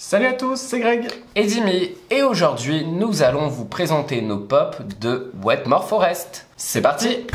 Salut à tous, c'est Greg et Dimi, et aujourd'hui nous allons vous présenter nos pops de Wetmore Forest. C'est parti.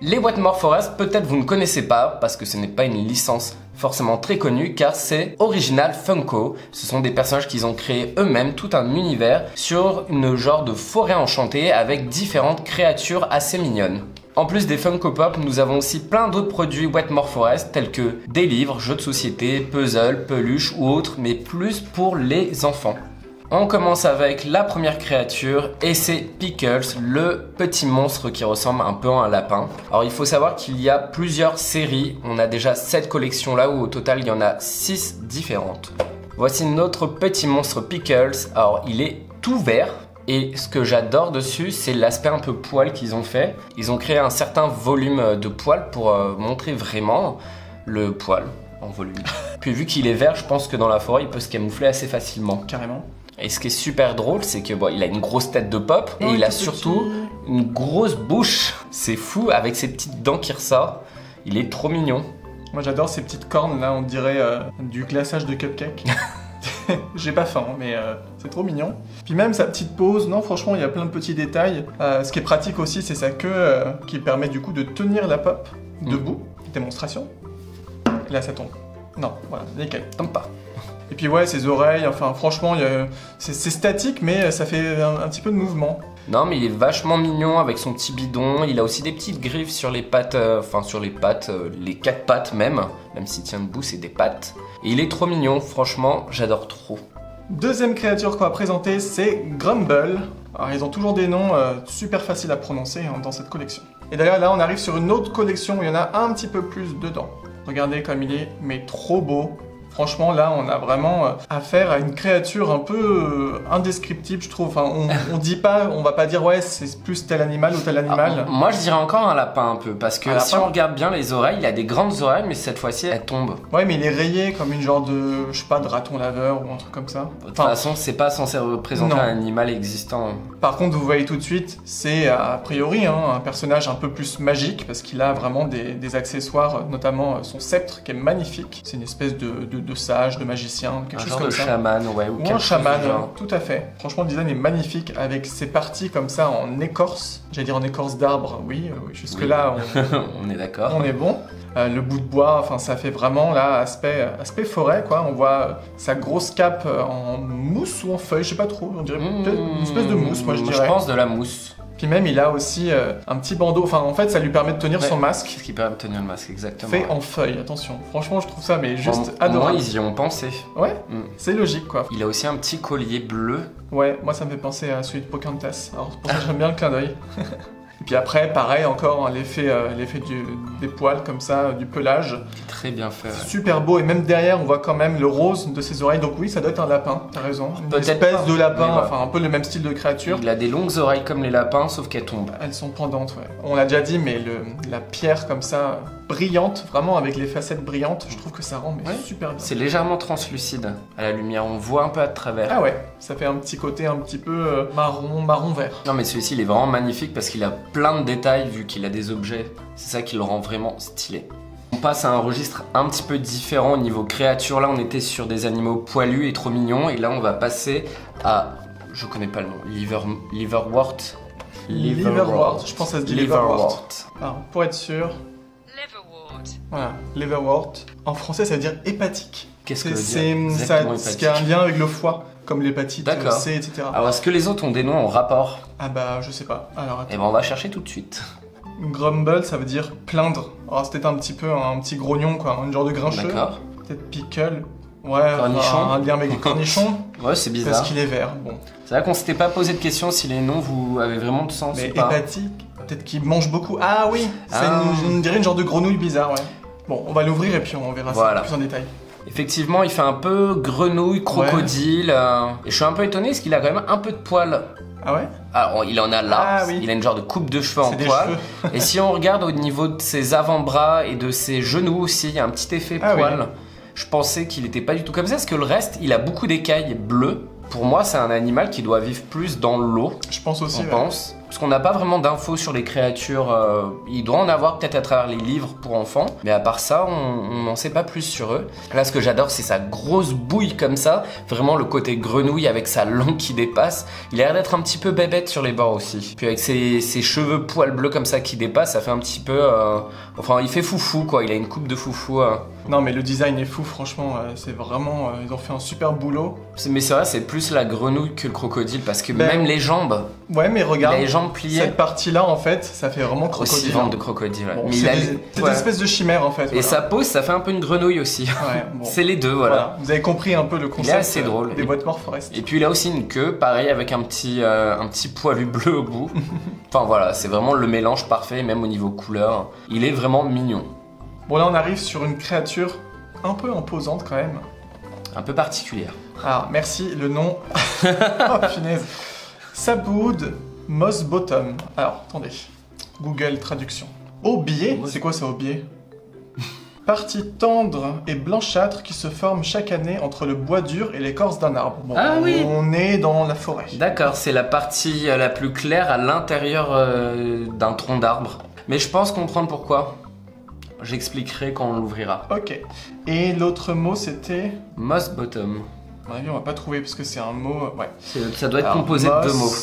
Les Wetmore Forest, peut-être vous ne connaissez pas parce que ce n'est pas une licence forcément très connue car c'est Original Funko. Ce sont des personnages qu'ils ont créé eux-mêmes, tout un univers sur une genre de forêt enchantée avec différentes créatures assez mignonnes. En plus des Funko Pop, nous avons aussi plein d'autres produits Wetmore Forest tels que des livres, jeux de société, puzzles, peluches ou autres, mais plus pour les enfants. On commence avec la première créature et c'est Pickles, le petit monstre qui ressemble un peu à un lapin. Alors il faut savoir qu'il y a plusieurs séries, on a déjà 7 collections là où au total il y en a 6 différentes. Voici notre petit monstre Pickles, alors il est tout vert. Et ce que j'adore dessus, c'est l'aspect un peu poil qu'ils ont fait. Ils ont créé un certain volume de poil pour montrer vraiment le poil en volume. Puis vu qu'il est vert, je pense que dans la forêt, il peut se camoufler assez facilement. Carrément. Et ce qui est super drôle, c'est que bon, il a une grosse tête de pop et il a surtout une grosse bouche. C'est fou avec ses petites dents qui ressortent. Il est trop mignon. Moi j'adore ces petites cornes là, on dirait du glaçage de cupcake. J'ai pas faim, mais c'est trop mignon. Puis même sa petite pose, non franchement il y a plein de petits détails. Ce qui est pratique aussi, c'est sa queue qui permet du coup de tenir la pop debout. Démonstration. Là ça tombe. Non, voilà, nickel. Tombe pas. Et puis ouais, ses oreilles, enfin franchement, c'est statique, mais ça fait un petit peu de mouvement. Non mais il est vachement mignon avec son petit bidon, il a aussi des petites griffes sur les pattes, les 4 pattes même s'il tient debout c'est des pattes. Et il est trop mignon, franchement j'adore trop. Deuxième créature qu'on va présenter c'est Grumble. Alors ils ont toujours des noms super faciles à prononcer dans cette collection. Et d'ailleurs là on arrive sur une autre collection où il y en a un petit peu plus dedans. Regardez comme il est, mais trop beau. Franchement, là, on a vraiment affaire à une créature un peu indescriptible, je trouve. Enfin, on dit pas, on va pas dire ouais, c'est plus tel animal ou tel animal. Moi, je dirais encore un lapin un peu, parce que si on regarde bien les oreilles, il a des grandes oreilles, mais cette fois-ci, elles tombent. Ouais, mais il est rayé comme une genre de, je sais pas, de raton laveur ou un truc comme ça. De toute façon, c'est pas censé représenter un animal existant. Par contre, vous voyez tout de suite, c'est a priori un personnage un peu plus magique, parce qu'il a vraiment des accessoires, notamment son sceptre qui est magnifique. C'est une espèce de sage, de magicien, quelque chose comme ça. Un chaman, ouais. Ou un chaman, tout à fait. Franchement, le design est magnifique, avec ses parties comme ça en écorce. J'allais dire en écorce d'arbre, oui, jusque-là, on est d'accord. On est bon. Le bout de bois, enfin, ça fait vraiment, là, aspect forêt, quoi. On voit sa grosse cape en mousse ou en feuille, je sais pas trop. On dirait peut-être une espèce de mousse, moi, je dirais. Je pense de la mousse. Puis même, il a aussi un petit bandeau. Enfin, en fait, ça lui permet de tenir son masque. Ce qui permet de tenir le masque, exactement. Fait en feuille, attention. Franchement, je trouve ça mais juste adorable. Moi, ils y ont pensé. Ouais, c'est logique, quoi. Il a aussi un petit collier bleu. Ouais, moi, ça me fait penser à celui de Pocahontas. Alors, pour ça, j'aime bien le clin d'œil. Et puis après, pareil, encore l'effet des poils comme ça, du pelage. Très bien fait. Ouais. Super beau. Et même derrière, on voit quand même le rose de ses oreilles. Donc oui, ça doit être un lapin, t'as raison. Une espèce de lapin, enfin un peu le même style de créature. Il a des longues oreilles comme les lapins, sauf qu'elles tombent. Elles sont pendantes, ouais. On l'a déjà dit, mais la pierre comme ça, brillante, vraiment avec les facettes brillantes, je trouve que ça rend super bien. C'est légèrement translucide à la lumière, on voit un peu à travers. Ah ouais, ça fait un petit côté un petit peu marron-vert. Non mais celui-ci il est vraiment magnifique parce qu'il a plein de détails vu qu'il a des objets. C'est ça qui le rend vraiment stylé. On passe à un registre un petit peu différent au niveau créature. Là on était sur des animaux poilus et trop mignons. Et là on va passer à, je connais pas le nom, Liverwort. Je pense que ça se dit Liverwort. Alors pour être sûr... Voilà, Liverwort. En français, ça veut dire hépatique. Qu'est-ce que ça veut dire ce qui a un lien avec le foie, comme l'hépatite C, etc. Alors, est-ce que les autres ont des noms en rapport? Ah bah, je sais pas. Alors, attends. Eh ben, on va chercher tout de suite. Grumble, ça veut dire plaindre. Alors, c'était un petit grognon, quoi, un genre de grincheux. D'accord. Peut-être pickle. Ouais, cornichon. Un lien avec les cornichons. Ouais, c'est bizarre. Parce qu'il est vert, bon. C'est vrai qu'on s'était pas posé de question si les noms vous avaient vraiment de sens ou pas. Mais hépatique, peut-être qu'il mange beaucoup. Ah oui, on dirait une genre de grenouille bizarre, ouais. Bon, on va l'ouvrir et puis on verra ça plus en détail. Effectivement, il fait un peu grenouille, crocodile. Et je suis un peu étonné parce qu'il a quand même un peu de poils. Ah ouais? Alors, il en a là. Il a une genre de coupe de cheveux en poils. Et si on regarde au niveau de ses avant-bras et de ses genoux aussi, il y a un petit effet poil. Oui. Je pensais qu'il était pas du tout comme ça parce que le reste, il a beaucoup d'écailles bleues. Pour moi, c'est un animal qui doit vivre plus dans l'eau. Je pense aussi. Je pense. Parce qu'on n'a pas vraiment d'infos sur les créatures. Il doit en avoir peut-être à travers les livres pour enfants. Mais à part ça, on n'en sait pas plus sur eux. Là, ce que j'adore, c'est sa grosse bouille comme ça. Vraiment le côté grenouille avec sa langue qui dépasse. Il a l'air d'être un petit peu bébête sur les bords aussi. Puis avec ses cheveux poils bleus comme ça qui dépassent, ça fait un petit peu... Enfin, il fait foufou quoi. Il a une coupe de foufou. Non mais le design est fou, franchement. C'est vraiment... ils ont fait un super boulot. Mais c'est vrai, c'est plus la grenouille que le crocodile. Parce que même les jambes... Ouais, mais regarde, il a les jambes pliées. Cette partie-là, en fait, ça fait vraiment crocodile. Aussi ventre de crocodile. Ouais. Bon, c'est des espèces de chimères, en fait. Et sa peau, ça fait un peu une grenouille aussi. Ouais, bon. C'est les deux, voilà. Vous avez compris un peu le concept assez drôle. Des Wetmore Forest. Et puis il a aussi une queue, pareil, avec un petit poilu bleu au bout. Enfin voilà, c'est vraiment le mélange parfait, même au niveau couleur. Il est vraiment mignon. Bon, là, on arrive sur une créature un peu imposante, quand même. Un peu particulière. Ah, merci, le nom. Oh, punaise. Saboud Moss Bottom. Alors, attendez. Google traduction. Aubier, c'est quoi ça, aubier? Partie tendre et blanchâtre qui se forme chaque année entre le bois dur et l'écorce d'un arbre. Bon, ah oui. On est dans la forêt. D'accord, c'est la partie la plus claire à l'intérieur d'un tronc d'arbre. Mais je pense comprendre pourquoi. J'expliquerai quand on l'ouvrira. Ok. Et l'autre mot, c'était... Moss Bottom. À mon avis, on va pas trouver parce que c'est un mot... Ouais. Ça doit être composé de 2 mots.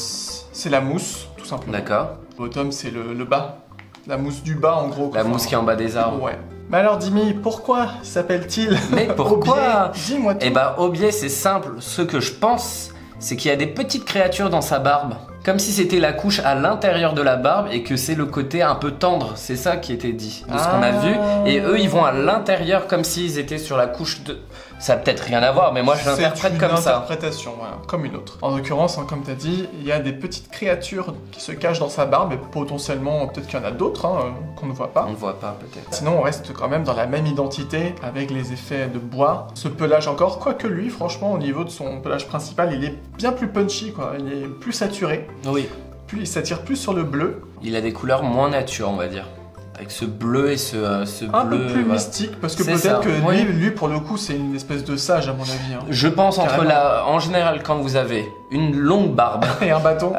C'est la mousse, tout simplement. D'accord. Bottom, c'est le bas. La mousse du bas, en gros. La mousse qui est en bas des arbres. Ouais. Mais alors, Dimi, pourquoi s'appelle-t-il Mais pourquoi? Dis-moi tout. Eh bah, Aubier, c'est simple. Ce que je pense, c'est qu'il y a des petites créatures dans sa barbe. Comme si c'était la couche à l'intérieur de la barbe et que c'est le côté un peu tendre. C'est ça qui était dit, de ce qu'on a vu. Et eux, ils vont à l'intérieur comme s'ils étaient sur la couche de... Ça a peut-être rien à voir, mais moi je l'interprète comme ça. C'est une interprétation, voilà, comme une autre. En l'occurrence, hein, comme tu as dit, il y a des petites créatures qui se cachent dans sa barbe et potentiellement, peut-être qu'il y en a d'autres qu'on ne voit pas. On ne voit pas, peut-être. Sinon, on reste quand même dans la même identité avec les effets de bois. Ce pelage encore, quoique lui, franchement, au niveau de son pelage principal, il est bien plus punchy, quoi. Il est plus saturé. Oui. Puis il s'attire plus sur le bleu. Il a des couleurs moins nature, on va dire. Avec ce bleu et ce bleu... Un peu plus mystique, parce que peut-être que lui, pour le coup, c'est une espèce de sage, à mon avis. Hein. Je pense entre en général, quand vous avez une longue barbe... et un bâton.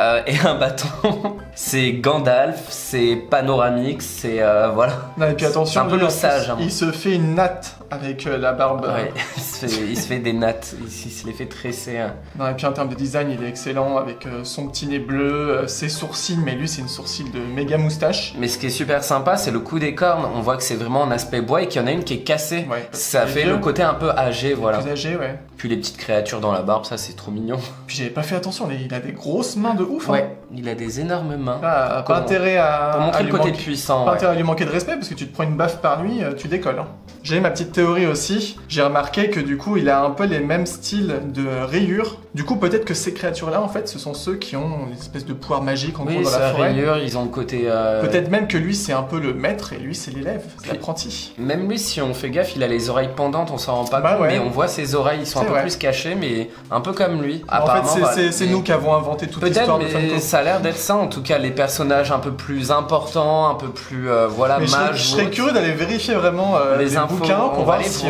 C'est Gandalf, c'est panoramique, c'est... voilà. Non, et puis attention, un peu le sage. Il se fait une natte avec la barbe. Ouais, il se fait des nattes, il se les fait tresser. Non, et puis en termes de design, il est excellent, avec son petit nez bleu, ses sourcils, mais lui, c'est une sourcil de méga moustache. Mais ce qui est super sympa, c'est le coup des cornes. On voit que c'est vraiment un aspect bois et qu'il y en a une qui est cassée. Ouais, ça fait le côté un peu âgé, voilà. Plus âgé, ouais. Puis les petites créatures dans la barbe, ça c'est trop mignon. Puis j'avais pas fait attention, il a des grosses mains de ouf. Ouais, il a des énormes mains. Ah, pas intérêt à... Pour montrer le côté puissant. Pas intérêt à lui manquer de respect, parce que tu te prends une baffe par nuit, tu décolles. Hein. J'ai ma petite théorie aussi. J'ai remarqué que du coup, il a un peu les mêmes styles de rayures. Du coup, peut-être que ces créatures-là, en fait, ce sont ceux qui ont une espèce de pouvoir magique en gros dans la forêt. Rayures, ils ont le côté... Peut-être même que lui, c'est un peu le maître et lui, c'est l'élève, c'est l'apprenti. Même lui, si on fait gaffe, il a les oreilles pendantes, on s'en rend pas compte, mais on voit ses oreilles, ils sont un peu plus cachés, mais un peu comme lui. En fait, c'est nous qui avons inventé toute l'histoire de Funko. Ça a l'air d'être ça, en tout cas, les personnages un peu plus importants, un peu plus, mages. Je serais curieux d'aller vérifier vraiment les bouquins pour voir si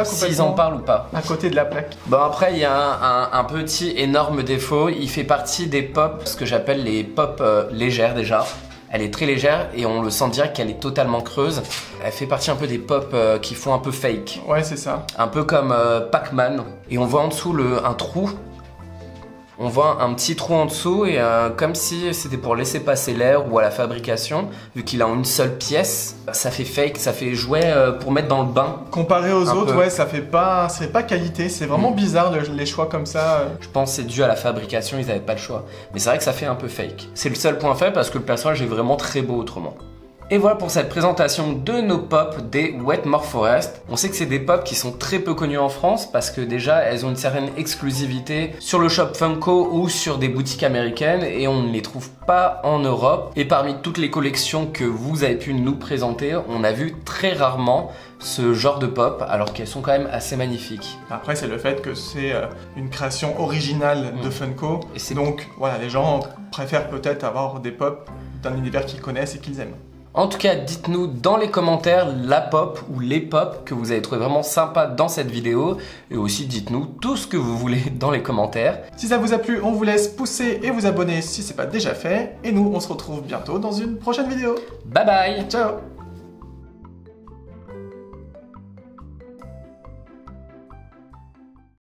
s'ils en parlent ou pas. À côté de la plaque. Bon, après, il y a un petit énorme défaut. Il fait partie des pop, ce que j'appelle les pop légères déjà. Elle est très légère et on le sent direct qu'elle est totalement creuse. Elle fait partie un peu des pop qui font un peu fake. Ouais, c'est ça. Un peu comme Pac-Man. Et on voit en dessous un trou. On voit un petit trou en dessous et comme si c'était pour laisser passer l'air ou à la fabrication, vu qu'il a une seule pièce, ça fait fake, ça fait jouet pour mettre dans le bain. Comparé aux autres, ouais, ça fait pas qualité, c'est vraiment bizarre les choix comme ça. Je pense que c'est dû à la fabrication, ils n'avaient pas le choix. Mais c'est vrai que ça fait un peu fake. C'est le seul point faible parce que le personnage est vraiment très beau autrement. Et voilà pour cette présentation de nos pop des Wetmore Forest. On sait que c'est des pop qui sont très peu connus en France parce que déjà elles ont une certaine exclusivité sur le shop Funko ou sur des boutiques américaines et on ne les trouve pas en Europe. Et parmi toutes les collections que vous avez pu nous présenter, on a vu très rarement ce genre de pop alors qu'elles sont quand même assez magnifiques. Après c'est le fait que c'est une création originale de Funko et donc voilà, les gens préfèrent peut-être avoir des pop d'un univers qu'ils connaissent et qu'ils aiment. En tout cas, dites-nous dans les commentaires la pop ou les pop que vous avez trouvé vraiment sympa dans cette vidéo. Et aussi, dites-nous tout ce que vous voulez dans les commentaires. Si ça vous a plu, on vous laisse pousser et vous abonner si ce n'est pas déjà fait. Et nous, on se retrouve bientôt dans une prochaine vidéo. Bye bye! Ciao!